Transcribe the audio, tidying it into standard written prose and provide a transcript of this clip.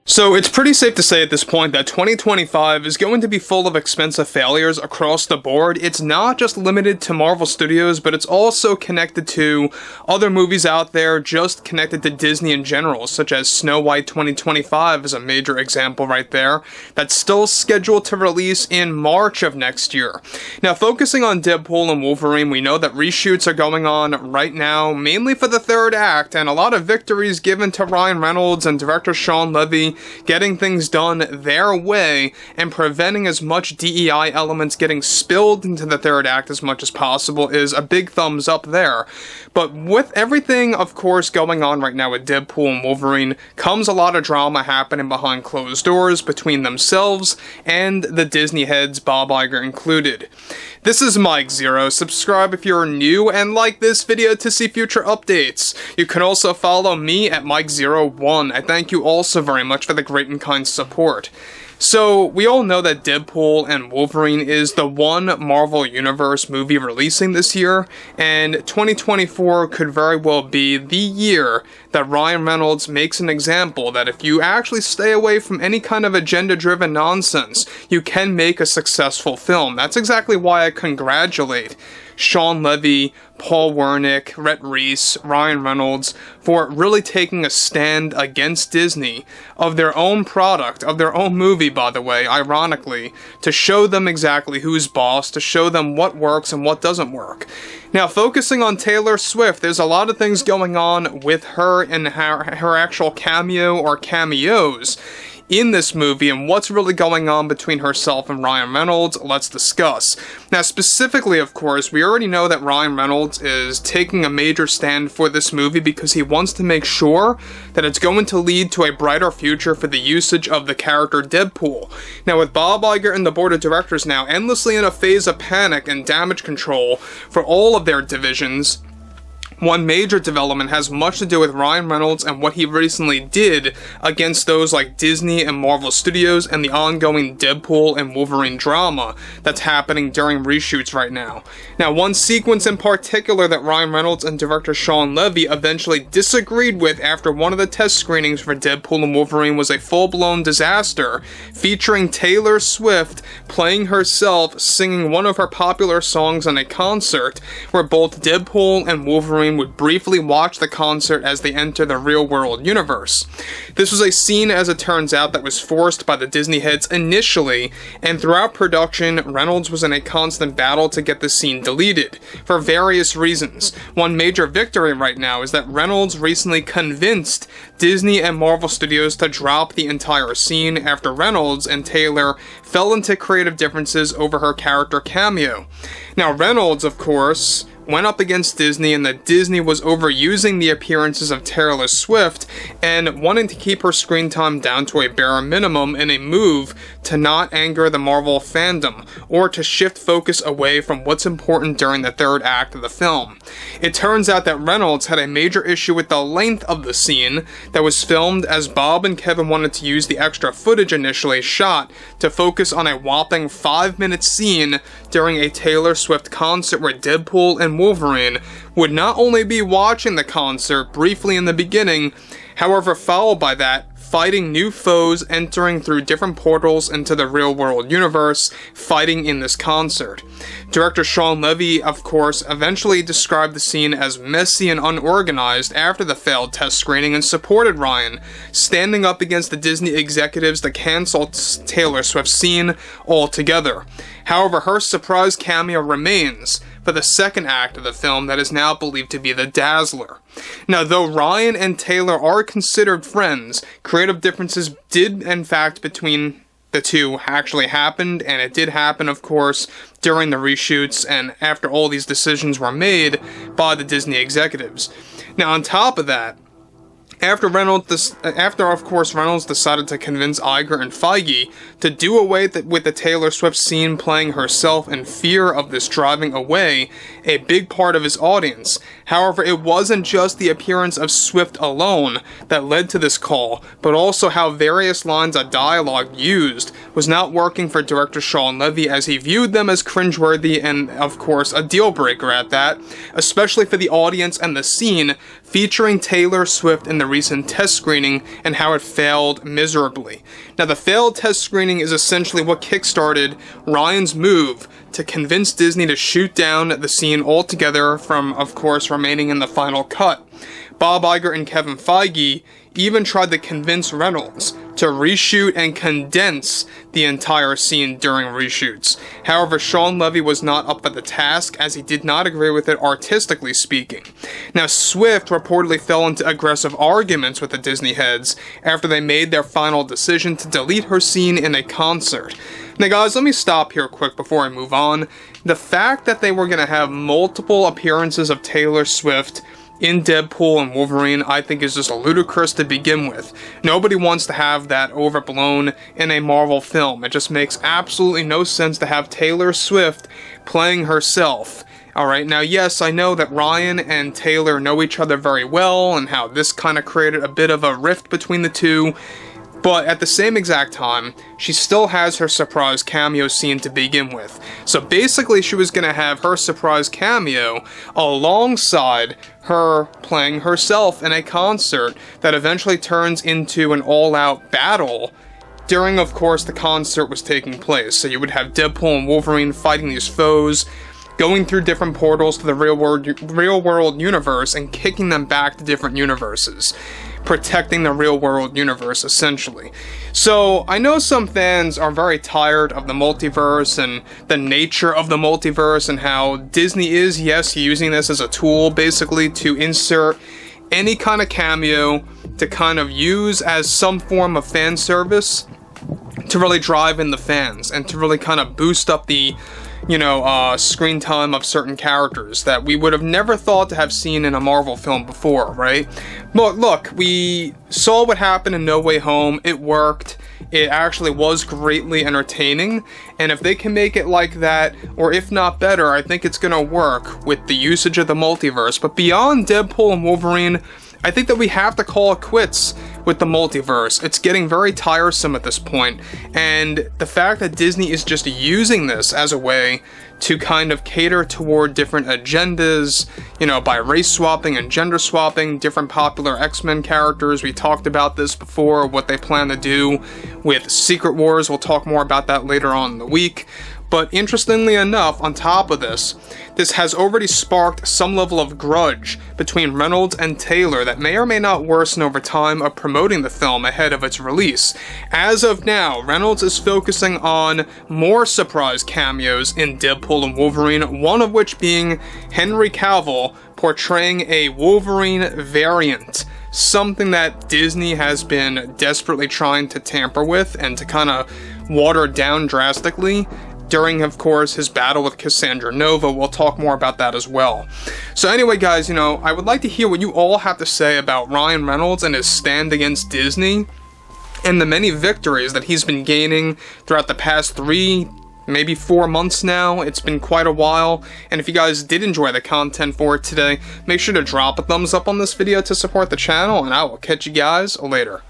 So it's pretty safe to say at this point that 2025 is going to be full of expensive failures across the board. It's not just limited to Marvel Studios, but it's also connected to other movies out there, just connected to Disney in general, such as Snow White 2025 is a major example right there, that's still scheduled to release in March of next year. Now, focusing on Deadpool and Wolverine, we know that reshoots are going on right now, mainly for the third act, and a lot of victories given to Ryan Reynolds and director Shawn Levy, getting things done their way and preventing as much DEI elements getting spilled into the third act as much as possible is a big thumbs up there. But with everything, of course, going on right now with Deadpool and Wolverine, comes a lot of drama happening behind closed doors between themselves and the Disney heads, Bob Iger included. This is Mike Zero. Subscribe if you're new and like this video to see future updates. You can also follow me at Mike01. I thank you all so very much for the great and kind support. So, we all know that Deadpool and Wolverine is the one Marvel Universe movie releasing this year, and 2024 could very well be the year that Ryan Reynolds makes an example that if you actually stay away from any kind of agenda-driven nonsense, you can make a successful film. That's exactly why I congratulate Shawn Levy, Paul Wernick, Rhett Reese, Ryan Reynolds for really taking a stand against Disney of their own product, of their own movie, by the way, ironically, to show them exactly who's boss, to show them what works and what doesn't work. Now, focusing on Taylor Swift, there's a lot of things going on with her and her actual cameo or cameos in this movie, and what's really going on between herself and Ryan Reynolds, let's discuss. Now, specifically, of course, we already know that Ryan Reynolds is taking a major stand for this movie because he wants to make sure that it's going to lead to a brighter future for the usage of the character Deadpool. Now, with Bob Iger and the board of directors now endlessly in a phase of panic and damage control for all of their divisions, one major development has much to do with Ryan Reynolds and what he recently did against those like Disney and Marvel Studios and the ongoing Deadpool and Wolverine drama that's happening during reshoots right now. Now, one sequence in particular that Ryan Reynolds and director Shawn Levy eventually disagreed with after one of the test screenings for Deadpool and Wolverine was a full-blown disaster, featuring Taylor Swift playing herself singing one of her popular songs on a concert where both Deadpool and Wolverine would briefly watch the concert as they enter the real-world universe. This was a scene, as it turns out, that was forced by the Disney heads initially, and throughout production, Reynolds was in a constant battle to get the scene deleted, for various reasons. One major victory right now is that Reynolds recently convinced Disney and Marvel Studios to drop the entire scene after Reynolds and Taylor fell into creative differences over her character cameo. Now, Reynolds, of course, went up against Disney, and that Disney was overusing the appearances of Taylor Swift and wanting to keep her screen time down to a bare minimum in a move to not anger the Marvel fandom or to shift focus away from what's important during the third act of the film. It turns out that Reynolds had a major issue with the length of the scene that was filmed, as Bob and Kevin wanted to use the extra footage initially shot to focus on a whopping 5-minute scene during a Taylor Swift concert where Deadpool and Wolverine would not only be watching the concert briefly in the beginning, however, followed by that, fighting new foes entering through different portals into the real-world universe, fighting in this concert. Director Shawn Levy, of course, eventually described the scene as messy and unorganized after the failed test screening and supported Ryan, standing up against the Disney executives to cancel Taylor Swift's scene altogether. However, her surprise cameo remains for the second act of the film that is now believed to be the Dazzler. Now, though Ryan and Taylor are considered friends, creative differences did, in fact, between the two actually happened, and it did happen, of course, during the reshoots and after all these decisions were made by the Disney executives. Now, on top of that, after of course Reynolds decided to convince Iger and Feige to do away with the Taylor Swift scene playing herself in fear of this driving away a big part of his audience. However, it wasn't just the appearance of Swift alone that led to this call, but also how various lines of dialogue used was not working for director Shawn Levy, as he viewed them as cringeworthy and, of course, a deal breaker at that, especially for the audience and the scene featuring Taylor Swift in the recent test screening and how it failed miserably. Now, the failed test screening is essentially what kickstarted Ryan's move to convince Disney to shoot down the scene altogether from, of course, remaining in the final cut. Bob Iger and Kevin Feige even tried to convince Reynolds to reshoot and condense the entire scene during reshoots. However, Shawn Levy was not up for the task, as he did not agree with it artistically speaking. Now, Swift reportedly fell into aggressive arguments with the Disney heads after they made their final decision to delete her scene in a concert. Now guys, let me stop here quick before I move on. The fact that they were going to have multiple appearances of Taylor Swift in Deadpool and Wolverine, I think is just ludicrous to begin with. Nobody wants to have that overblown in a Marvel film. It just makes absolutely no sense to have Taylor Swift playing herself. Alright, now yes, I know that Ryan and Taylor know each other very well, and how this kind of created a bit of a rift between the two. But at the same exact time, she still has her surprise cameo scene to begin with. So basically, she was going to have her surprise cameo alongside her playing herself in a concert that eventually turns into an all-out battle during, of course, the concert was taking place. So you would have Deadpool and Wolverine fighting these foes, going through different portals to the real-world universe and kicking them back to different universes, protecting the real-world universe, essentially. So, I know some fans are very tired of the multiverse and the nature of the multiverse and how Disney is, yes, using this as a tool, basically, to insert any kind of cameo to kind of use as some form of fan service to really drive in the fans and to really kind of boost up the screen time of certain characters that we would have never thought to have seen in a Marvel film before, right? But look, we saw what happened in No Way Home. It worked. It actually was greatly entertaining, and if they can make it like that, or if not better, I think it's gonna work with the usage of the multiverse. But beyond Deadpool and Wolverine, I think that we have to call it quits with the multiverse. It's getting very tiresome at this point, and the fact that Disney is just using this as a way to kind of cater toward different agendas, by race swapping and gender swapping different popular X-Men characters. We talked about this before, what they plan to do with Secret Wars. We'll talk more about that later on in the week. But interestingly enough, on top of this has already sparked some level of grudge between Reynolds and Taylor that may or may not worsen over time of promoting the film ahead of its release. As of now, Reynolds is focusing on more surprise cameos in Deadpool and Wolverine, one of which being Henry Cavill portraying a Wolverine variant. Something that Disney has been desperately trying to tamper with and to kind of water down drastically during, of course, his battle with Cassandra Nova. We'll talk more about that as well. So anyway, guys, I would like to hear what you all have to say about Ryan Reynolds and his stand against Disney and the many victories that he's been gaining throughout the past 3, maybe 4 months now. It's been quite a while, and if you guys did enjoy the content for it today, make sure to drop a thumbs up on this video to support the channel, and I will catch you guys later.